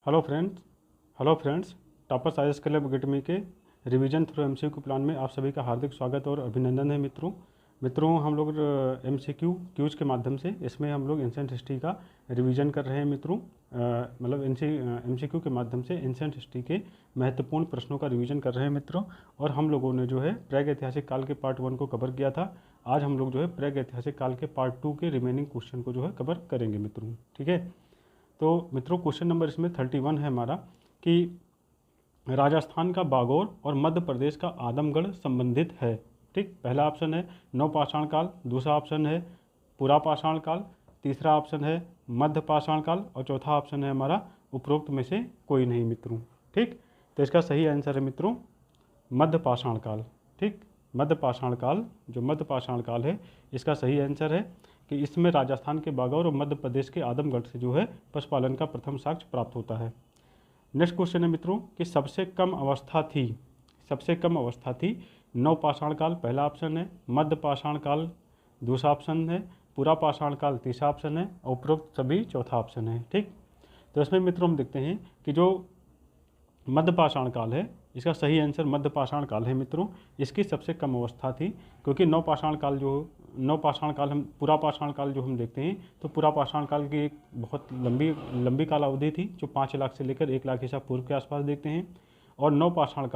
Hello friends toppers IAS club academy के revision through MCQ plan में आप सभी का हार्दिक स्वागत और अभिनंदन है मित्रों हम लोग एमसीक्यू क्यूज के माध्यम से इसमें हम लोग एंशिएंट हिस्ट्री का रिवीजन कर रहे हैं मित्रों। मतलब एमसीक्यू के माध्यम से एंशिएंट हिस्ट्री के महत्वपूर्ण प्रश्नों का रिवीजन कर रहे हैं मित्रों। और हम लोगों ने जो है प्राग ऐतिहासिक काल के पार्ट 1 को कवर किया था। आज हम लोग जो है प्राग ऐतिहासिक काल के पार्ट 2 के रिमेनिंग क्वेश्चन को जो है कवर करेंगे मित्रों। ठीक है, तो मित्रों क्वेश्चन नंबर इसमें 31 है हमारा कि राजस्थान का बागौर और मध्य प्रदेश का आदमगढ़ संबंधित है। ठीक, पहला ऑप्शन है नवपाषाण काल, दूसरा ऑप्शन है पुरा पाषाण काल, तीसरा ऑप्शन है मध्य पाषाण काल और चौथा ऑप्शन है हमारा उपरोक्त में से कोई नहीं मित्रों। ठीक, तो इसका सही आंसर है मित्रों मध्य पाषाण काल। ठीक, मध्य पाषाण काल, जो मध्य पाषाण काल है इसका सही आंसर है कि इसमें राजस्थान के बागौर और मध्य प्रदेश के आदमगढ़ से जो है पशुपालन का प्रथम साक्ष्य प्राप्त होता है। नेक्स्ट क्वेश्चन है मित्रों कि सबसे कम अवस्था थी नवपाषाण काल, पहला ऑप्शन है मध्य पाषाण काल, दूसरा ऑप्शन है पुरा पाषाण काल, तीसरा ऑप्शन है और उपरोक्त सभी चौथा ऑप्शन है। ठीक, तो इसमें मित्रों हम देखते हैं कि जो मध्य पाषाण काल है इसका सही आंसर मध्य पाषाण काल है मित्रों। इसकी सबसे कम अवस्था थी क्योंकि नवपाषाण काल हम पुरा पाषाण काल जो हम देखते हैं तो पुरा पाषाण काल की एक बहुत लंबी काल अवधि थी जो 5 लाख से लेकर 1 लाख ईसा पूर्व के आसपास देखते हैं। और नवपाषाण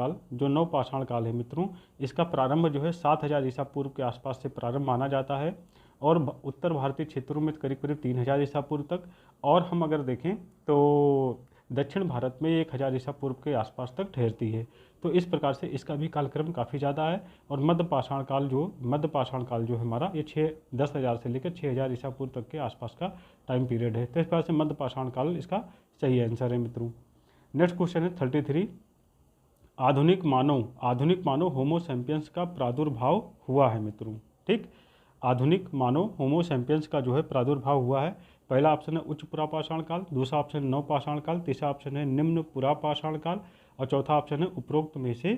काल है मित्रों, इसका प्रारंभ जो है 7000 ईसा पूर्व के आसपास से प्रारंभ माना जाता है और उत्तर भारतीय क्षेत्रों में करीब 3000 ईसा पूर्व तक, और हम अगर देखें तो दक्षिण भारत में 1000 ईसा पूर्व के आसपास तक ठहरती है। तो इस प्रकार से इसका भी कालक्रम काफ़ी ज़्यादा है। और मध्य पाषाण काल जो है हमारा ये 10,000 से लेकर 6000 ईसा पूर्व तक के आसपास का टाइम पीरियड है। तो इस प्रकार से मध्य पाषाण काल इसका सही आंसर है मित्रों। नेक्स्ट क्वेश्चन है 33, आधुनिक मानव होमो सैपियंस का प्रादुर्भाव हुआ है मित्रों। ठीक, आधुनिक मानव होमो सैपियंस का जो है प्रादुर्भाव हुआ है। पहला ऑप्शन है उच्च पुरा पाषाण काल, दूसरा ऑप्शन है नवपाषाण काल, तीसरा ऑप्शन है निम्न पुरा पाषाण काल और चौथा ऑप्शन है उपरोक्त में से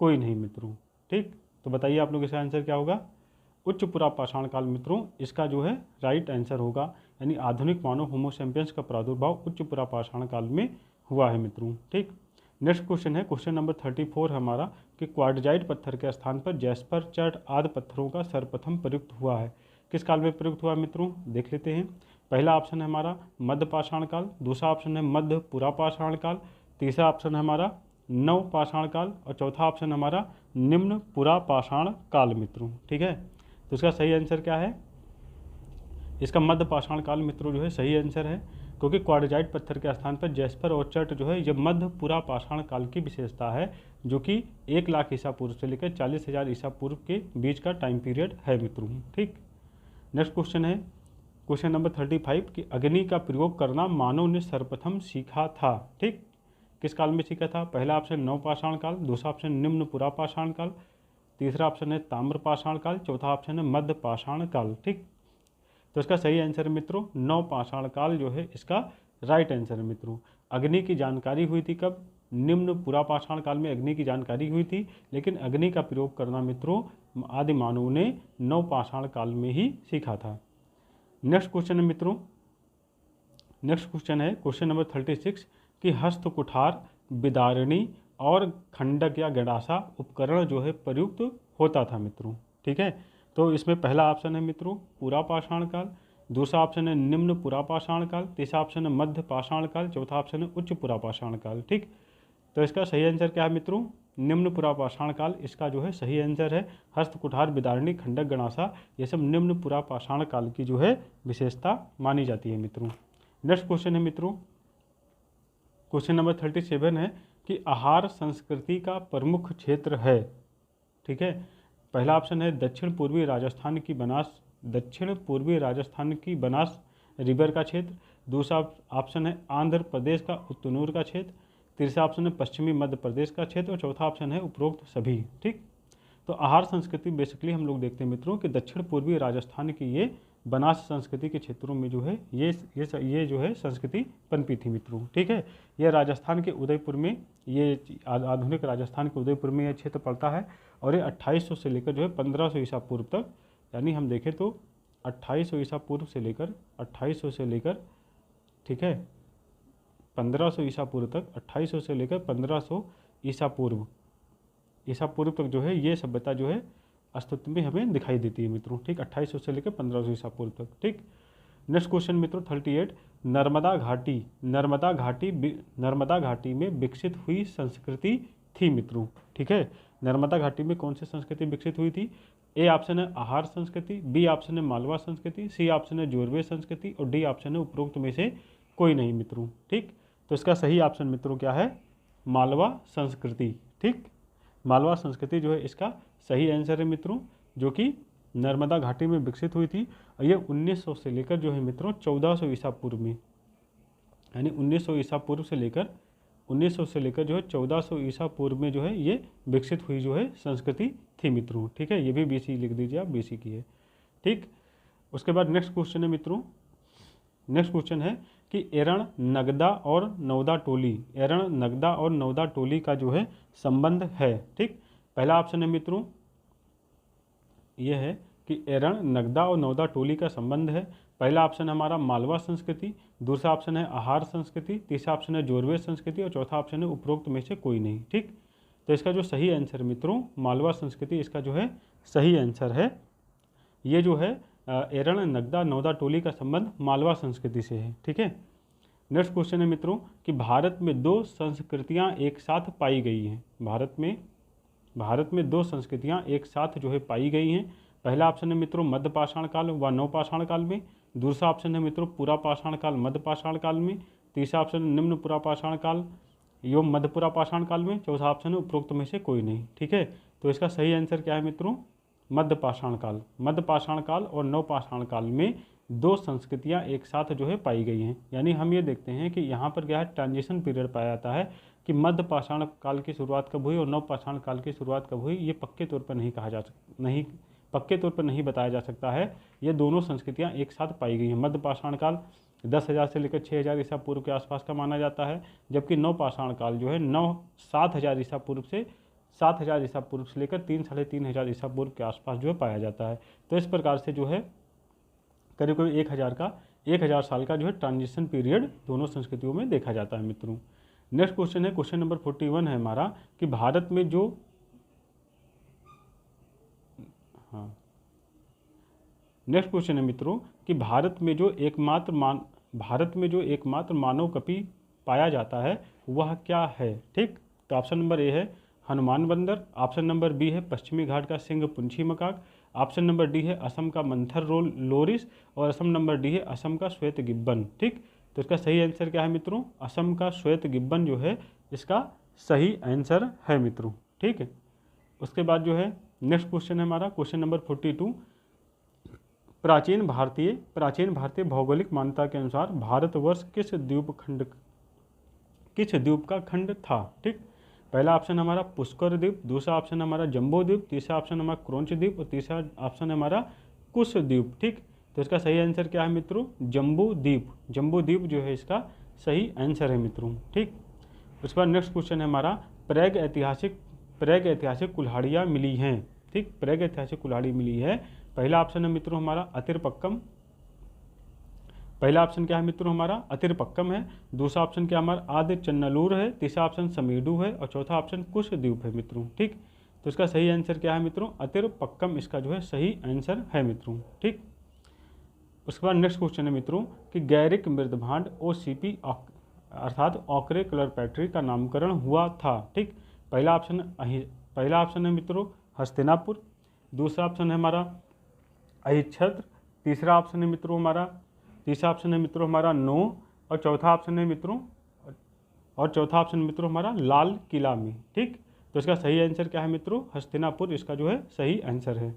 कोई नहीं मित्रों। ठीक, तो बताइए आप लोग इसका आंसर क्या होगा। उच्च पुरा पाषाण काल मित्रों इसका जो है राइट आंसर होगा, यानी आधुनिक मानव होमो सैपियंस का प्रादुर्भाव उच्च पुरा पाषाण काल में हुआ है मित्रों। ठीक, नेक्स्ट क्वेश्चन है क्वेश्चन नंबर 34 हमारा कि क्वार्टजाइट पत्थर के स्थान पर जैस्पर चर्ट आदि पत्थरों का सर्वप्रथम प्रयुक्त हुआ है। किस काल में प्रयुक्त हुआ मित्रों, देख लेते हैं। पहला ऑप्शन है हमारा मध्य पाषाण काल, दूसरा ऑप्शन है मध्य पुरा पाषाण काल, तीसरा ऑप्शन है हमारा नव पाषाण काल और चौथा ऑप्शन हमारा निम्न पुरा पाषाण काल मित्रों। ठीक है, तो इसका सही आंसर क्या है, इसका मध्य पाषाण काल मित्रों जो है सही आंसर है, क्योंकि क्वार्टजाइट पत्थर के स्थान पर जैस्पर और चर्ट जो है ये मध्य पुरा पाषाण काल की विशेषता है, जो कि 1 लाख ईसा पूर्व से लेकर 40,000 ईसा पूर्व के बीच का टाइम पीरियड है मित्रों। ठीक, नेक्स्ट क्वेश्चन है क्वेश्चन नंबर 35 कि अग्नि का प्रयोग करना मानव ने सर्वप्रथम सीखा था। ठीक, किस काल में सीखा था। पहला ऑप्शन नवपाषाण काल, दूसरा ऑप्शन निम्न पुरा पाषाण काल, तीसरा ऑप्शन है ताम्र पाषाण काल, चौथा ऑप्शन है मध्य पाषाण काल। ठीक, तो इसका सही आंसर है मित्रों नवपाषाण काल जो है इसका राइट आंसर है मित्रों। अग्नि की जानकारी हुई थी कब, निम्न पुरा पाषाण काल में अग्नि की जानकारी हुई थी, लेकिन अग्नि का प्रयोग करना मित्रों आदि मानव ने नवपाषाण काल में ही सीखा था। नेक्स्ट क्वेश्चन है मित्रों, नेक्स्ट क्वेश्चन है क्वेश्चन नंबर 36 कि हस्त कुठार, बिदारणी और खंडक या गड़ासा उपकरण जो है प्रयुक्त होता था मित्रों। ठीक है, तो इसमें पहला ऑप्शन है मित्रों पूरा पाषाण काल, दूसरा ऑप्शन है निम्न पुरा पाषाण काल, तीसरा ऑप्शन है मध्य पाषाण काल, चौथा ऑप्शन है उच्च पुरा पाषाण काल। ठीक, तो इसका सही आंसर क्या है मित्रों, निम्न पुरा पाषाण काल इसका जो है सही आंसर है। हस्त कुठार, बिदारणी, खंडक, गणासा ये सब निम्न पुरा पाषाण काल की जो है विशेषता मानी जाती है मित्रों। नेक्स्ट क्वेश्चन है मित्रों क्वेश्चन नंबर 37 है कि आहार संस्कृति का प्रमुख क्षेत्र है। ठीक है, पहला ऑप्शन है दक्षिण पूर्वी राजस्थान की बनास रिवर का क्षेत्र, दूसरा ऑप्शन है आंध्र प्रदेश का उत्तनूर का क्षेत्र, तीसरा ऑप्शन है पश्चिमी मध्य प्रदेश का क्षेत्र और चौथा ऑप्शन है उपरोक्त सभी। ठीक, तो आहार संस्कृति बेसिकली हम लोग देखते हैं मित्रों कि दक्षिण पूर्वी राजस्थान की ये बनास संस्कृति के क्षेत्रों में जो है ये जो है संस्कृति पनपी थी मित्रों। ठीक है, ये राजस्थान के उदयपुर में, ये आधुनिक राजस्थान के उदयपुर में यह क्षेत्र पड़ता है और ये 2800 से लेकर जो है 1500 ईसा पूर्व तक, यानी हम देखें तो 2800 ईसा पूर्व से लेकर 2800 से लेकर ठीक है 1500 ईसा पूर्व तक, 2800 से लेकर 1500 ईसा पूर्व तक जो है ये सभ्यता जो है अस्तित्व में हमें दिखाई देती है मित्रों। ठीक, 2800 से लेकर 1500 ईसा पूर्व तक। ठीक, नेक्स्ट क्वेश्चन मित्रों 38, नर्मदा घाटी में विकसित हुई संस्कृति थी मित्रों। ठीक है, नर्मदा घाटी में कौन सी संस्कृति विकसित हुई थी? ए ऑप्शन है आहार संस्कृति, बी ऑप्शन है मालवा संस्कृति, सी ऑप्शन है जोरवे संस्कृति और डी ऑप्शन है उपरोक्त में से कोई नहीं मित्रों। ठीक, तो इसका सही ऑप्शन मित्रों क्या है? मालवा संस्कृति। ठीक, मालवा संस्कृति जो है इसका सही आंसर है मित्रों, जो कि नर्मदा घाटी में विकसित हुई थी। और ये 1900 से लेकर जो है मित्रों 1400 ईसा पूर्व में, यानी 1900 ईसा पूर्व से लेकर 1900 से लेकर जो है 1400 ईसा पूर्व में जो है ये विकसित हुई जो है संस्कृति थी मित्रों। ठीक है, ये भी बीसी लिख दीजिए आप, बीसी की है। ठीक, उसके बाद नेक्स्ट क्वेश्चन है मित्रों, नेक्स्ट क्वेश्चन है कि एरण नगदा और नौदा टोली का जो है संबंध है। ठीक, पहला ऑप्शन है मित्रों ये है कि एरण नगदा और नौदा टोली का संबंध है। पहला ऑप्शन हमारा मालवा संस्कृति, दूसरा ऑप्शन है आहार संस्कृति, तीसरा ऑप्शन है जोरवे संस्कृति और चौथा ऑप्शन है उपरोक्त में से कोई नहीं। ठीक, तो इसका जो सही आंसर मित्रों मालवा संस्कृति इसका जो है सही आंसर है। ये जो है एरण नगदा नौदा टोली का संबंध मालवा संस्कृति से है। ठीक है, नेक्स्ट क्वेश्चन है मित्रों कि भारत में दो संस्कृतियां एक साथ पाई गई हैं। भारत में दो संस्कृतियां एक साथ जो है पाई गई हैं। पहला ऑप्शन है मित्रों मध्य पाषाण काल व नव पाषाण काल में, दूसरा ऑप्शन है मित्रों पुरा पाषाण काल मध्य पाषाण काल में, तीसरा ऑप्शन है निम्न पुरा पाषाण काल एवं मध्य पुरा पाषाण काल में, चौथा ऑप्शन है उपरोक्त में से कोई नहीं। ठीक है, तो इसका सही आंसर क्या है मित्रों? मध्य पाषाण काल और नव पाषाण काल में दो संस्कृतियां एक साथ जो है पाई गई हैं। यानी हम ये देखते हैं कि यहाँ पर क्या है ट्रांजिशन पीरियड पाया जाता है कि मध्य पाषाण काल की शुरुआत कब हुई और नव पाषाण काल की शुरुआत कब हुई, ये पक्के तौर पर नहीं बताया जा सकता है। ये दोनों संस्कृतियां एक साथ पाई गई हैं। मध्य पाषाण काल 10,000 से लेकर 6,000 ईसा पूर्व के आसपास का माना जाता है, जबकि नव पाषाण काल जो है 7,000 ईसा पूर्व से लेकर 3,500 ईसा पूर्व के आसपास जो है पाया जाता है। तो इस प्रकार से जो है करीब 1,000 साल का जो है ट्रांजिशन पीरियड दोनों संस्कृतियों में देखा जाता है मित्रों। नेक्स्ट क्वेश्चन है, क्वेश्चन नंबर 41 है हमारा कि भारत में जो नेक्स्ट क्वेश्चन है मित्रों कि भारत में जो एकमात्र मानव कपि पाया जाता है वह क्या है। ठीक, तो ऑप्शन नंबर ए है हनुमान बंदर, ऑप्शन नंबर बी है पश्चिमी घाट का Singh Punchhi macaque, option number D है असम का मंथर लोरिस और ऑप्शन नंबर डी है असम का श्वेत गिब्बन। ठीक, तो इसका सही आंसर क्या है मित्रों? असम का श्वेत गिब्बन जो है इसका सही आंसर है मित्रों। ठीक है, उसके बाद जो है नेक्स्ट क्वेश्चन है हमारा क्वेश्चन नंबर 42, प्राचीन भारतीय भौगोलिक मान्यता के अनुसार भारतवर्ष किस द्वीप का खंड था। ठीक, पहला ऑप्शन हमारा पुष्कर द्वीप, दूसरा ऑप्शन हमारा जम्बो द्वीप, तीसरा ऑप्शन हमारा क्रोंच द्वीप और तीसरा ऑप्शन है हमारा कुश द्वीप। ठीक, तो इसका सही आंसर क्या है मित्रों? जम्बू द्वीप जो है इसका सही आंसर है मित्रों। ठीक, उसके बाद नेक्स्ट क्वेश्चन है हमारा प्रेग ऐतिहासिक कुल्हाड़ियाँ मिली हैं। ठीक, प्रेग ऐतिहासिक कुल्हाड़ी मिली है। पहला ऑप्शन है मित्रों हमारा अतिरपक्कम, पहला ऑप्शन क्या है मित्रों हमारा अतिरपक्कम है, दूसरा ऑप्शन क्या हमारा आदि चन्नलूर है, तीसरा ऑप्शन समीडू है और चौथा ऑप्शन कुश द्वीप है मित्रों। ठीक, तो इसका सही आंसर क्या है मित्रों? अतिरपक्कम इसका जो है सही आंसर है मित्रों। ठीक, उसके बाद नेक्स्ट क्वेश्चन है मित्रों कि गैरिक मृदभांड OCP अर्थात ऑकरे कलर पैट्री का नामकरण हुआ था। ठीक, पहला ऑप्शन है मित्रों हस्तिनापुर, दूसरा ऑप्शन है हमारा अहिच्छत्र, तीसरा ऑप्शन है मित्रों हमारा नो और चौथा ऑप्शन है मित्रों हमारा लाल किला में। ठीक, तो इसका सही आंसर क्या है मित्रों? हस्तिनापुर इसका जो है सही आंसर है।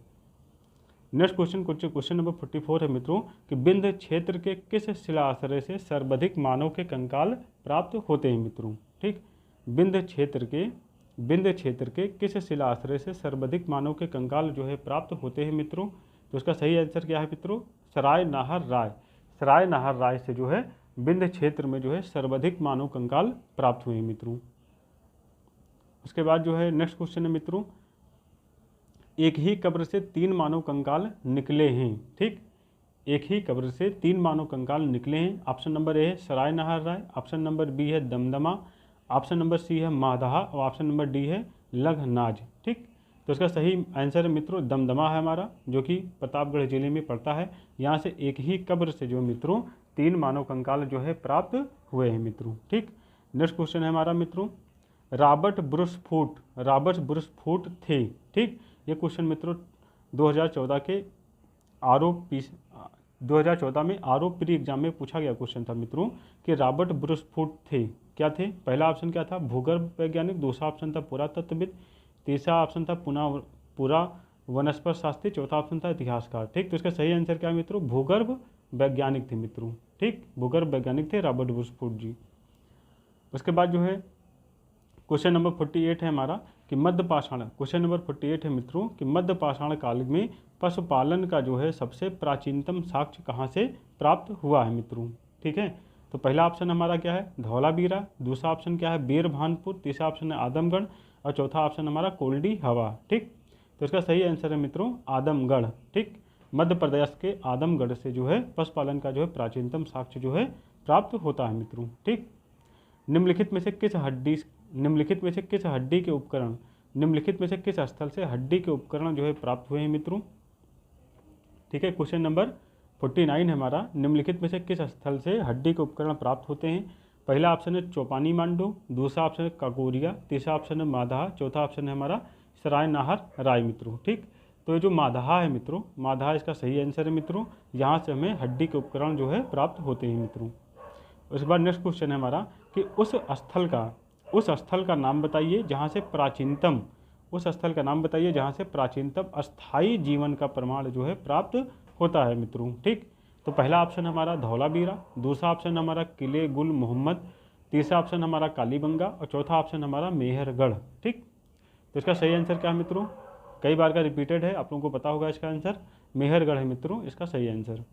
नेक्स्ट क्वेश्चन नंबर 44 है मित्रों कि विंध्य क्षेत्र के किस शिला आश्रय से सर्वाधिक मानव के कंकाल प्राप्त होते हैं मित्रों। ठीक, विंध्य क्षेत्र के किस शिला आश्रय से सर्वाधिक मानव के कंकाल जो है प्राप्त होते हैं मित्रों? तो इसका सही आंसर क्या है मित्रों? सराय नाहर राय से जो है विंध्य क्षेत्र में जो है सर्वाधिक मानव कंकाल प्राप्त हुए हैं मित्रों। उसके बाद जो है नेक्स्ट क्वेश्चन है मित्रों एक ही कब्र से 3 मानव कंकाल निकले हैं। ठीक, एक ही कब्र से 3 मानव कंकाल निकले हैं। ऑप्शन नंबर ए है सराय नहार राय, ऑप्शन नंबर बी है दमदमा, ऑप्शन नंबर सी है मादहा और ऑप्शन नंबर डी है लघनाज। ठीक, तो इसका सही आंसर है मित्रों दमदमा है हमारा, जो कि प्रतापगढ़ जिले में पड़ता है। यहाँ से एक ही कब्र से जो मित्रों 3 मानव कंकाल जो है प्राप्त हुए हैं मित्रों। ठीक, नेक्स्ट क्वेश्चन है हमारा मित्रों, रॉबर्ट ब्रुस फूट थे। ठीक, ये क्वेश्चन मित्रों 2014 के 2014 में प्री एग्जाम में पूछा गया क्वेश्चन था मित्रों कि रॉबर्ट ब्रुस फूट थे क्या थे। पहला ऑप्शन क्या था भूगर्भ वैज्ञानिक, दूसरा ऑप्शन था पुरातत्वविद, तीसरा ऑप्शन था पूरा वनस्पति शास्त्री, चौथा ऑप्शन था इतिहासकार। ठीक, तो इसका सही आंसर क्या है मित्रों भूगर्भ वैज्ञानिक थे मित्रों। ठीक, भूगर्भ वैज्ञानिक थे रॉबर्ट ब्रुस फूट जी। उसके बाद जो है क्वेश्चन नंबर 48 है हमारा कि मध्य पाषाण, क्वेश्चन नंबर 48 है मित्रों कि मध्य पाषाण काल में पशुपालन का जो है सबसे प्राचीनतम साक्ष्य कहाँ से प्राप्त हुआ है मित्रों। ठीक है, तो पहला ऑप्शन हमारा क्या है धौलावीरा, दूसरा ऑप्शन क्या है बीरभानपुर, तीसरा ऑप्शन है आदमगढ़ और चौथा ऑप्शन हमारा कोल्डी हवा। ठीक, तो इसका सही आंसर है मित्रों आदमगढ़। ठीक, मध्य प्रदेश के आदमगढ़ से जो है पशुपालन का जो है प्राचीनतम साक्ष्य जो है प्राप्त होता है मित्रों। ठीक, निम्नलिखित में से किस स्थल से हड्डी के उपकरण जो है प्राप्त हुए हैं मित्रों। ठीक है, क्वेश्चन नंबर 49 है हमारा, निम्नलिखित में से किस स्थल से हड्डी के उपकरण प्राप्त होते हैं। पहला ऑप्शन है चौपानी मांडू, दूसरा ऑप्शन है काकोरिया, तीसरा ऑप्शन है मादहा, चौथा ऑप्शन है हमारा सराय नाहर राय मित्रों। ठीक, तो ये जो मादहा है मित्रों, मादहा इसका सही आंसर है मित्रों, यहाँ से हमें हड्डी के उपकरण जो है प्राप्त होते हैं मित्रों। उसके बाद नेक्स्ट क्वेश्चन है हमारा कि उस स्थल का नाम बताइए जहाँ से प्राचीनतम अस्थायी जीवन का प्रमाण जो है प्राप्त होता है मित्रों। ठीक, तो पहला ऑप्शन हमारा धौलावीरा, दूसरा ऑप्शन हमारा किले गुल मोहम्मद, तीसरा ऑप्शन हमारा कालीबंगा और चौथा ऑप्शन हमारा मेहरगढ़। ठीक, तो इसका सही आंसर क्या है मित्रों, कई बार का रिपीटेड है, आप लोगों को पता होगा इसका आंसर मेहरगढ़ है मित्रों, इसका सही आंसर।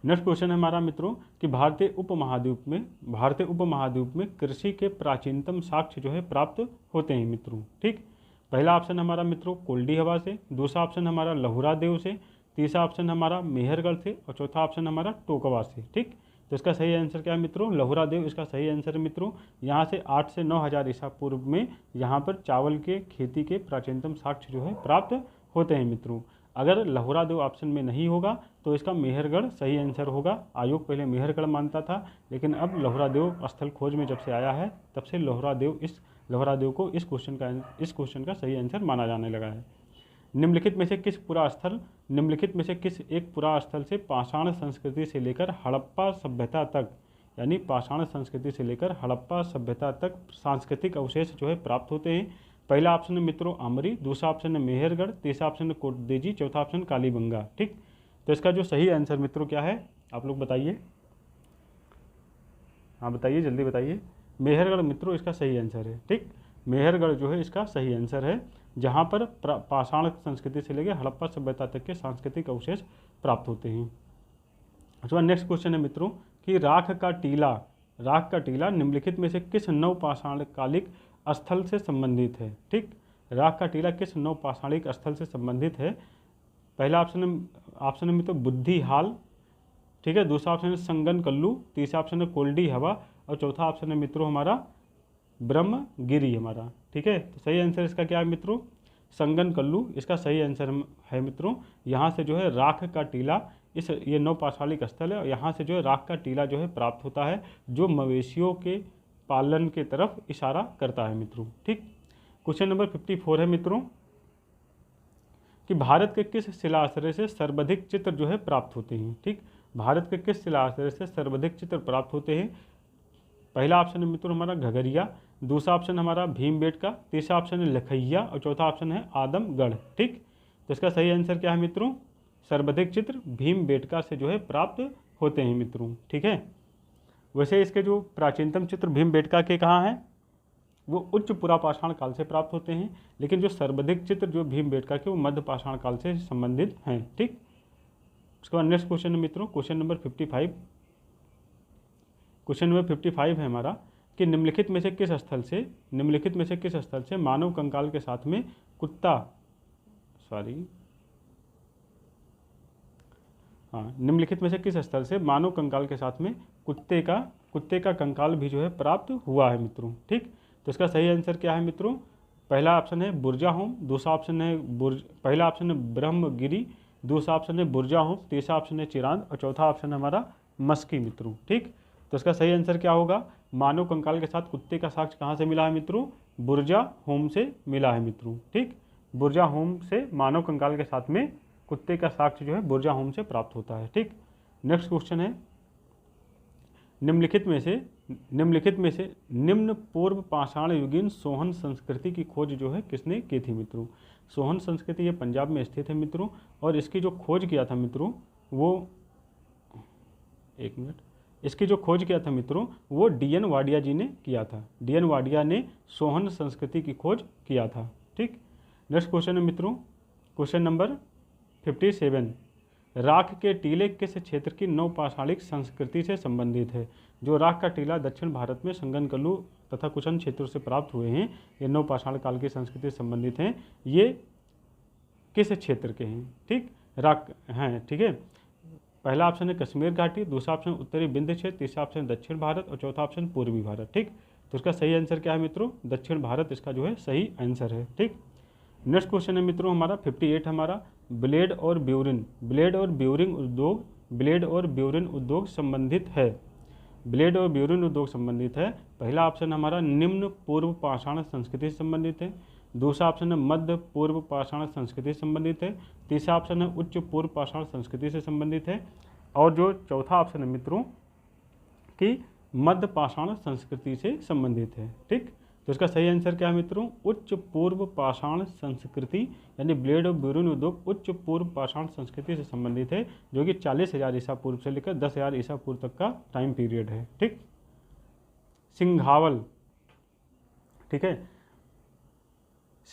नेक्स्ट क्वेश्चन है हमारा मित्रों कि भारतीय उपमहाद्वीप में कृषि के प्राचीनतम साक्ष्य जो है प्राप्त होते हैं मित्रों। ठीक, पहला ऑप्शन हमारा मित्रों कोल्डी हवा से, दूसरा ऑप्शन हमारा लहुरा देव से, तीसरा ऑप्शन हमारा मेहरगढ़ से और चौथा ऑप्शन हमारा टोकवा से। ठीक, तो इसका सही आंसर क्या है मित्रों लहुरा देव, इसका सही आंसर है मित्रों। यहाँ से 8 से 9,000 ईसा पूर्व में यहाँ पर चावल के खेती के प्राचीनतम साक्ष्य जो है प्राप्त होते हैं मित्रों। अगर लहुरा देव ऑप्शन में नहीं होगा तो इसका मेहरगढ़ सही आंसर होगा। आयोग पहले मेहरगढ़ मानता था, लेकिन अब लहुरा देव स्थल खोज में जब से आया है तब से लहुरा देव को इस क्वेश्चन का सही आंसर माना जाने लगा है। निम्नलिखित में से किस एक पुरा स्थल से पाषाण संस्कृति से लेकर हड़प्पा सभ्यता तक, यानी पाषाण संस्कृति से लेकर हड़प्पा सभ्यता तक सांस्कृतिक अवशेष जो है प्राप्त होते हैं। पहला ऑप्शन है मित्रों आमरी, दूसरा ऑप्शन है मेहरगढ़, तीसरा ऑप्शन है कोटदेजी, चौथा ऑप्शन कालीबंगा। ठीक, तो इसका जो सही आंसर मित्रों क्या है आप लोग बताइए, हाँ बताइए जल्दी बताइए। मेहरगढ़ मित्रों इसका सही आंसर है। ठीक, मेहरगढ़ जो है इसका सही आंसर है, जहाँ पर पाषाण संस्कृति से लेकर हड़प्पा सभ्यता तक के सांस्कृतिक अवशेष प्राप्त होते हैं। उसके बाद नेक्स्ट क्वेश्चन है मित्रों कि राख का टीला निम्नलिखित में से किस नवपाषाणकालिक स्थल से संबंधित है। ठीक, राख का टीला किस नवपाषाणिक स्थल से संबंधित है। पहला ऑप्शन है मित्रों बुद्धि हाल, ठीक है, दूसरा ऑप्शन है संगन कल्लू, तीसरा ऑप्शन है कोल्डी हवा और चौथा ऑप्शन है मित्रों हमारा ब्रह्मगिरी हमारा। ठीक है, तो सही आंसर इसका क्या है मित्रों संगन कल्लू, इसका सही आंसर है मित्रों। यहाँ से जो है राख का टीला ये नवपाषाणिक स्थल है और यहाँ से जो है राख का टीला जो है प्राप्त होता है, जो मवेशियों के पालन के तरफ इशारा करता है मित्रों। ठीक, क्वेश्चन नंबर 54 है मित्रों कि भारत के किस शिलाश्रय से सर्वाधिक चित्र जो है प्राप्त होते हैं। ठीक, भारत के किस शिलाश्रय से सर्वाधिक चित्र प्राप्त होते हैं। पहला ऑप्शन है मित्रों हमारा घगरिया, दूसरा ऑप्शन हमारा भीमबेटका, तीसरा ऑप्शन है लखैया और चौथा ऑप्शन है आदमगढ़। ठीक, तो इसका सही आंसर क्या है मित्रों सर्वाधिक चित्र भीमबेटका से जो है प्राप्त होते हैं मित्रों। ठीक है, वैसे इसके जो प्राचीनतम चित्र भीमबेटका के कहाँ हैं वो उच्च पुरापाषाण काल से प्राप्त होते हैं, लेकिन जो सर्वाधिक चित्र जो भीमबेटका के वो मध्य पाषाण काल से संबंधित हैं। ठीक, उसके बाद नेक्स्ट क्वेश्चन है मित्रों क्वेश्चन नंबर 55 है हमारा कि निम्नलिखित में से किस स्थल से मानव कंकाल के साथ में हाँ, निम्नलिखित में से किस स्थल से मानव कंकाल के साथ में कुत्ते का कंकाल भी जो है प्राप्त हुआ है मित्रों। ठीक, तो इसका सही आंसर क्या है मित्रों? पहला ऑप्शन है बुर्जाहोम, दूसरा ऑप्शन है पहला ऑप्शन है ब्रह्मगिरी, दूसरा ऑप्शन है बुर्जाहोम, तीसरा ऑप्शन है चिरांद और चौथा ऑप्शन है हमारा मस्की मित्रों। ठीक, तो इसका सही आंसर क्या होगा? मानव कंकाल के साथ कुत्ते का साक्ष्य कहाँ से मिला है मित्रों? बुर्जाहोम से मिला है मित्रों। ठीक, बुर्जाहोम से मानव कंकाल के साथ में कुत्ते का साक्ष्य जो है बुर्जाहोम से प्राप्त होता है। ठीक, नेक्स्ट क्वेश्चन है निम्नलिखित में से निम्न पूर्व पाषाण युगीन सोहन संस्कृति की खोज जो है किसने की थी मित्रों? सोहन संस्कृति ये पंजाब में स्थित है मित्रों, और इसकी जो खोज किया था मित्रों वो इसकी जो खोज किया था मित्रों वो D.N. वाडिया जी ने किया था। D.N. वाडिया ने सोहन संस्कृति की खोज किया था। ठीक, नेक्स्ट क्वेश्चन है मित्रों, क्वेश्चन नंबर 57। राख के टीले किस क्षेत्र की नवपाषाणिक संस्कृति से संबंधित है? जो राख का टीला दक्षिण भारत में संगनकल्लू तथा कुछ अन्य क्षेत्रों से प्राप्त हुए हैं, ये नवपाषाण काल की संस्कृति से संबंधित हैं। ये किस क्षेत्र के हैं? ठीक, राख हैं। ठीक है, पहला ऑप्शन है कश्मीर घाटी, दूसरा ऑप्शन उत्तरी विंध्य क्षेत्र, तीसरा ऑप्शन दक्षिण भारत और चौथा ऑप्शन पूर्वी भारत। ठीक, तो इसका सही आंसर क्या है मित्रों? दक्षिण भारत इसका जो है सही आंसर है। ठीक, नेक्स्ट क्वेश्चन है मित्रों हमारा 58 हमारा ब्लेड और ब्यूरिन उद्योग संबंधित है। ब्लेड और ब्यूरिन उद्योग संबंधित है। पहला ऑप्शन हमारा निम्न पूर्व पाषाण संस्कृति से संबंधित है, दूसरा ऑप्शन है मध्य पूर्व पाषाण संस्कृति से संबंधित है, तीसरा ऑप्शन है उच्च पूर्व पाषाण संस्कृति से संबंधित है, और जो चौथा ऑप्शन है मित्रों कि मध्य पाषाण संस्कृति से संबंधित है। ठीक, तो इसका सही आंसर क्या है मित्रों? उच्च पूर्व पाषाण संस्कृति, यानी ब्लेड और ब्यूरिन उद्योग उच्च पूर्व पाषाण संस्कृति से संबंधित है, जो कि 40,000 ईसा पूर्व से लेकर 10,000 ईसा पूर्व तक का टाइम पीरियड है। ठीक, सिंघावल। ठीक है,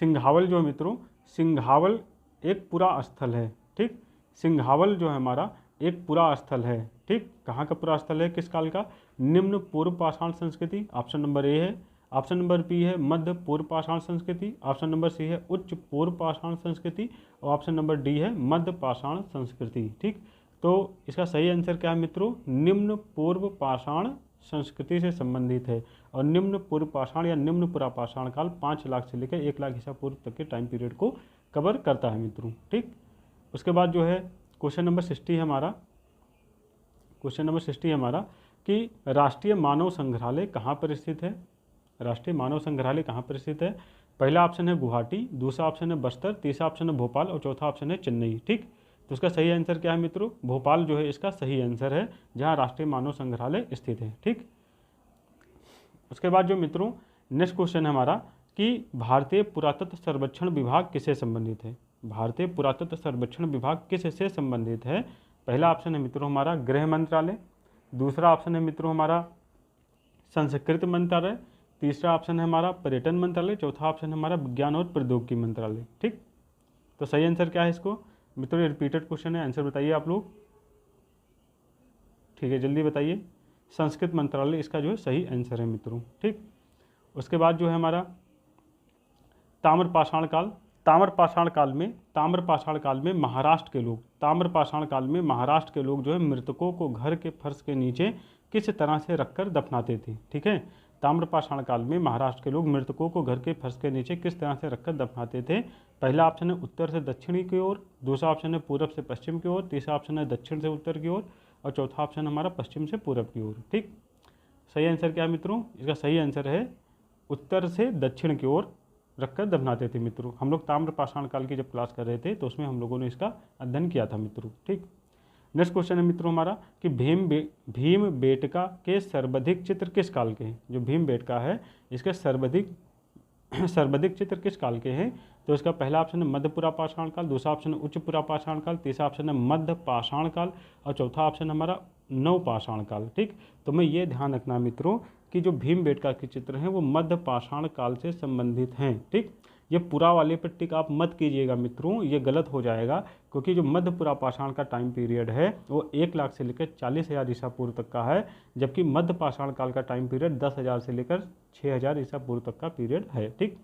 सिंघावल जो है मित्रों, सिंघावल एक पुरा स्थल है। ठीक, सिंघावल जो है हमारा एक पुरा स्थल है। ठीक, कहाँ का पुरा स्थल है, किस काल का? निम्न पूर्व पाषाण संस्कृति, ऑप्शन नंबर ए है। ऑप्शन नंबर बी है मध्य पूर्व पाषाण संस्कृति, ऑप्शन नंबर सी है उच्च पूर्व पाषाण संस्कृति, और ऑप्शन नंबर डी है मध्य पाषाण संस्कृति। ठीक, तो इसका सही आंसर क्या है मित्रों? निम्न पूर्व पाषाण संस्कृति से संबंधित है, और निम्न पूर्व पाषाण या निम्न पुरा पाषाण काल 5 लाख से लेकर 1 लाख ईसा पूर्व तक के टाइम पीरियड को कवर करता है मित्रों। ठीक, उसके बाद जो है क्वेश्चन नंबर 60 है हमारा, क्वेश्चन नंबर 60 है हमारा कि राष्ट्रीय मानव संग्रहालय कहाँ पर स्थित है? राष्ट्रीय मानव संग्रहालय कहाँ पर स्थित है? पहला ऑप्शन है गुवाहाटी, दूसरा ऑप्शन है बस्तर, तीसरा ऑप्शन है भोपाल और चौथा ऑप्शन है चेन्नई। ठीक, तो इसका सही आंसर क्या है मित्रों? भोपाल जो है इसका सही आंसर है, जहाँ राष्ट्रीय मानव संग्रहालय स्थित है। ठीक, उसके बाद जो मित्रों नेक्स्ट क्वेश्चन है हमारा कि भारतीय पुरातत्व सर्वेक्षण विभाग किससे संबंधित है? भारतीय पुरातत्व सर्वेक्षण विभाग किससे संबंधित है? पहला ऑप्शन है मित्रों हमारा गृह मंत्रालय, दूसरा ऑप्शन है मित्रों हमारा संस्कृति मंत्रालय, तीसरा ऑप्शन है हमारा पर्यटन मंत्रालय, चौथा ऑप्शन है हमारा विज्ञान और प्रौद्योगिकी मंत्रालय। ठीक, तो सही आंसर क्या है इसको मित्रों? ये रिपीटेड क्वेश्चन है, आंसर बताइए आप लोग। ठीक है, जल्दी बताइए। संस्कृत मंत्रालय इसका जो है सही आंसर है मित्रों। ठीक, उसके बाद जो है हमारा ताम्रपाषाण काल। ताम्रपाषाण काल में महाराष्ट्र के लोग जो है मृतकों को घर के फर्श के नीचे किस तरह से रखकर दफनाते थे? ठीक है, ताम्रपाषाण काल में महाराष्ट्र के लोग मृतकों को घर के फर्श के नीचे किस तरह से रखकर दफनाते थे? पहला ऑप्शन है उत्तर से दक्षिणी की ओर, दूसरा ऑप्शन है पूरब से पश्चिम की ओर, तीसरा ऑप्शन है दक्षिण से उत्तर की ओर, और चौथा ऑप्शन हमारा पश्चिम से पूरब की ओर। ठीक, सही आंसर क्या है मित्रों? इसका सही आंसर है उत्तर से दक्षिण की ओर रखकर दफनाते थे मित्रों। हम लोग ताम्रपाषाण काल की जब क्लास कर रहे थे तो उसमें हम लोगों ने इसका अध्ययन किया था मित्रों। ठीक, नेक्स्ट क्वेश्चन है मित्रों हमारा कि भीमबेटका के सर्वाधिक चित्र किस काल के हैं? जो भीमबेटका है इसके सर्वाधिक चित्र किस काल के हैं? तो इसका पहला ऑप्शन है मध्य पुरा पाषाण काल, दूसरा ऑप्शन है उच्च पुरा पाषाण काल, तीसरा ऑप्शन है मध्य पाषाण काल, और चौथा ऑप्शन हमारा नव पाषाण काल। ठीक, तो मैं ये ध्यान रखना मित्रों कि जो भीमबेटका के चित्र हैं वो मध्य पाषाण काल से संबंधित हैं। ठीक, ये पुरा वाले पर टिक आप मत कीजिएगा मित्रों, ये गलत हो जाएगा, क्योंकि जो मध्य पुरा पाषाण का टाइम पीरियड है वो 1 लाख से लेकर 40,000 ईसा पूर्व तक का है, जबकि मध्य पाषाण काल का टाइम पीरियड 10,000 से लेकर 6,000 ईसा पूर्व तक का पीरियड है। ठीक,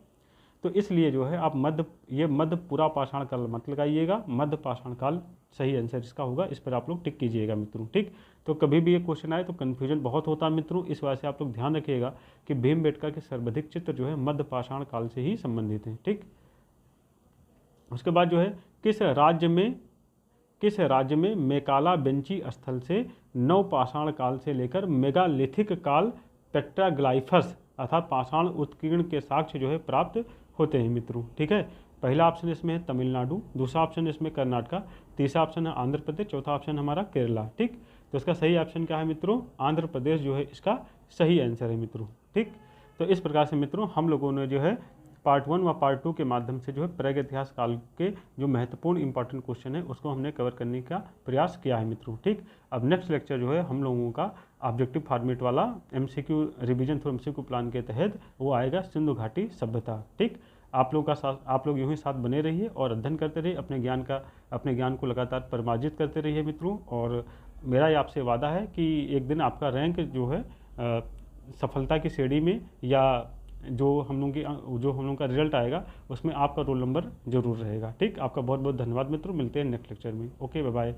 तो इसलिए जो है आप मध्य पूरा पाषाण काल मत लगाइएगा, मध्य पाषाण काल सही आंसर इसका होगा। इस पर आप लोग टिक कीजिएगा मित्रों, ठीक। तो कभी भी ये क्वेश्चन आए तो कन्फ्यूजन बहुत होता है मित्रों, इस वजह से आप लोग ध्यान रखिएगा कि भीमबेटका के सर्वाधिक चित्र जो है मध्य पाषाण काल से ही संबंधित हैं, ठीक। उसके बाद जो है किस राज्य में मेकाला बेंची स्थल से नव पाषाण काल से लेकर मेगालिथिक काल पेट्राग्लाइफस अर्थात पाषाण उत्कीर्ण के साक्ष्य जो है प्राप्त होते हैं मित्रों, ठीक है। पहला ऑप्शन इसमें है तमिलनाडु, दूसरा ऑप्शन इसमें कर्नाटका, तीसरा ऑप्शन है आंध्र प्रदेश, चौथा ऑप्शन हमारा केरला, ठीक। तो इसका सही ऑप्शन क्या है मित्रों? आंध्र प्रदेश जो है इसका सही आंसर है मित्रों, ठीक। तो इस प्रकार से मित्रों हम लोगों ने जो है पार्ट 1 व पार्ट 2 के माध्यम से जो है प्रागैतिहासिक काल के जो महत्वपूर्ण इंपॉर्टेंट क्वेश्चन है उसको हमने कवर करने का प्रयास किया है मित्रों, ठीक। अब नेक्स्ट लेक्चर जो है हम लोगों का ऑब्जेक्टिव फॉर्मेट वाला MCQ revision through MCQ plan के तहत वो आएगा सिंधु घाटी सभ्यता, ठीक। आप लोग यूँ ही साथ बने रहिए और अध्ययन करते रहिए, अपने ज्ञान को लगातार परिमार्जित करते रहिए मित्रों। और मेरा ये आपसे वादा है कि एक दिन आपका रैंक जो है सफलता की सीढ़ी में या जो हम लोगों का रिजल्ट आएगा उसमें आपका रोल नंबर जरूर रहेगा, ठीक। आपका बहुत बहुत धन्यवाद मित्रों, मिलते हैं नेक्स्ट लेक्चर में। Okay, bye bye.